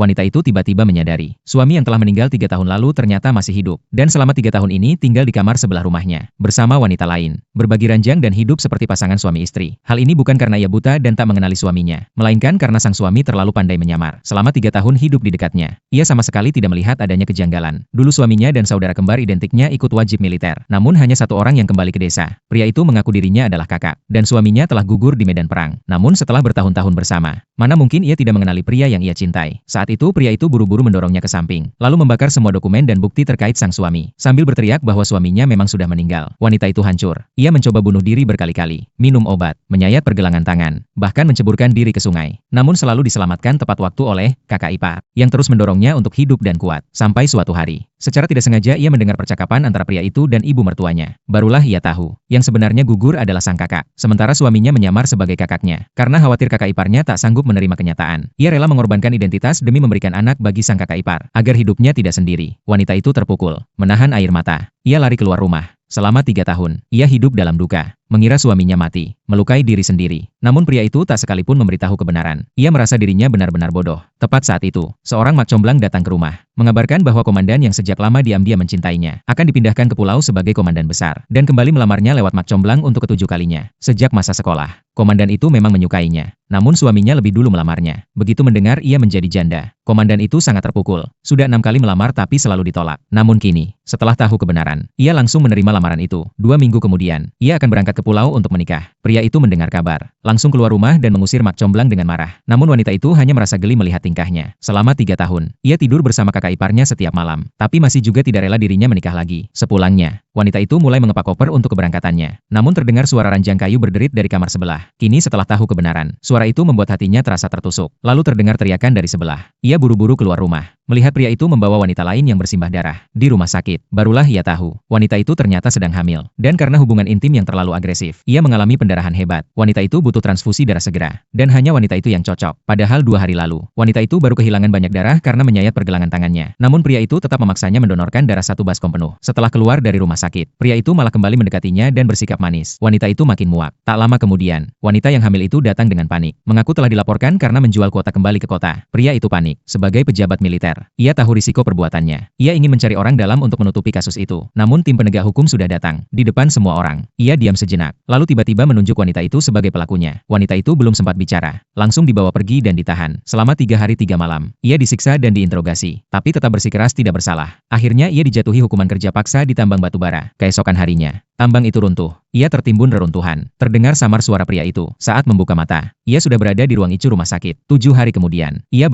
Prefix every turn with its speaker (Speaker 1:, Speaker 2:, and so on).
Speaker 1: wanita itu tiba-tiba menyadari, suami yang telah meninggal 3 tahun lalu ternyata masih hidup, dan selama 3 tahun ini tinggal di kamar sebelah rumahnya, bersama wanita lain, berbagi ranjang dan hidup seperti pasangan suami istri. Hal ini bukan karena ia buta dan tak mengenali suaminya, melainkan karena sang suami terlalu pandai menyamar. Selama 3 tahun hidup di dekatnya, ia sama sekali tidak melihat adanya kejanggalan. Dulu suaminya dan saudara kembar identiknya ikut wajib militer, namun hanya satu orang yang kembali ke desa. Pria itu mengaku dirinya adalah kakak, dan suaminya telah gugur di medan perang. Namun setelah bertahun-tahun bersama, mana mungkin ia tidak mengenali pria yang ia cintai. Saat itu pria itu buru-buru mendorongnya ke samping, lalu membakar semua dokumen dan bukti terkait sang suami, sambil berteriak bahwa suaminya memang sudah meninggal. Wanita itu hancur. Ia mencoba bunuh diri berkali-kali, minum obat, menyayat pergelangan tangan, bahkan menceburkan diri ke sungai. Namun selalu diselamatkan tepat waktu oleh kakak ipar, yang terus mendorongnya untuk hidup dan kuat. Sampai suatu hari, secara tidak sengaja ia mendengar percakapan antara pria itu dan ibu mertuanya. Barulah ia tahu, yang sebenarnya gugur adalah sang kakak, sementara suaminya menyamar sebagai kakaknya. Karena khawatir kakak iparnya tak sanggup menerima kenyataan, ia rela mengorbankan identitas demi memberikan anak bagi sang kakak ipar, agar hidupnya tidak sendiri. Wanita itu terpukul, menahan air mata. Ia lari keluar rumah. Selama 3 tahun, ia hidup dalam duka, mengira suaminya mati, melukai diri sendiri. Namun pria itu tak sekalipun memberitahu kebenaran. Ia merasa dirinya benar-benar bodoh. Tepat saat itu, seorang mak comblang datang ke rumah, mengabarkan bahwa komandan yang sejak lama diam-diam mencintainya, akan dipindahkan ke pulau sebagai komandan besar, dan kembali melamarnya lewat mak comblang untuk ke-7 kalinya. Sejak masa sekolah, komandan itu memang menyukainya, namun suaminya lebih dulu melamarnya. Begitu mendengar ia menjadi janda, komandan itu sangat terpukul. Sudah 6 kali melamar tapi selalu ditolak. Namun kini, setelah tahu kebenaran, ia langsung menerima lamaran itu. 2 minggu kemudian, ia akan berangkat ke pulau untuk menikah. Pria itu mendengar kabar, langsung keluar rumah dan mengusir mak comblang dengan marah. Namun wanita itu hanya merasa geli melihat tingkahnya. Selama 3 tahun, ia tidur bersama kakak iparnya setiap malam, tapi masih juga tidak rela dirinya menikah lagi. Sepulangnya, wanita itu mulai mengepak koper untuk keberangkatannya. Namun terdengar suara ranjang kayu berderit dari kamar sebelah. Kini setelah tahu kebenaran, suara itu membuat hatinya terasa tertusuk. Lalu terdengar teriakan dari sebelah. Ia buru-buru keluar rumah, melihat pria itu membawa wanita lain yang bersimbah darah di rumah sakit. Barulah ia tahu, wanita itu ternyata sedang hamil. Dan karena hubungan intim yang terlalu agresif, ia mengalami pendarahan hebat. Wanita itu butuh transfusi darah segera. Dan hanya wanita itu yang cocok. Padahal 2 hari lalu, wanita itu baru kehilangan banyak darah karena menyayat pergelangan tangannya. Namun pria itu tetap memaksanya mendonorkan darah 1 baskom penuh. Setelah keluar dari rumah sakit, pria itu malah kembali mendekatinya dan bersikap manis. Wanita itu makin muak. Tak lama kemudian, wanita yang hamil itu datang dengan panik, mengaku telah dilaporkan karena menjual kuota kembali ke kota. Pria itu panik. Sebagai pejabat militer, ia tahu risiko perbuatannya. Ia ingin mencari orang dalam untuk menutupi kasus itu. Namun tim penegak hukum sudah datang. Di depan semua orang, ia diam sejenak, lalu tiba-tiba menunjuk wanita itu sebagai pelakunya. Wanita itu belum sempat bicara, langsung dibawa pergi dan ditahan. Selama 3 hari 3 malam, ia disiksa dan diinterogasi, tapi tetap bersikeras tidak bersalah. Akhirnya ia dijatuhi hukuman kerja paksa di tambang batubara. Keesokan harinya, tambang itu runtuh. Ia tertimbun reruntuhan. Terdengar samar suara pria itu. Saat membuka mata, ia sudah berada di ruang ICU rumah sakit. 7 hari kemudian, ia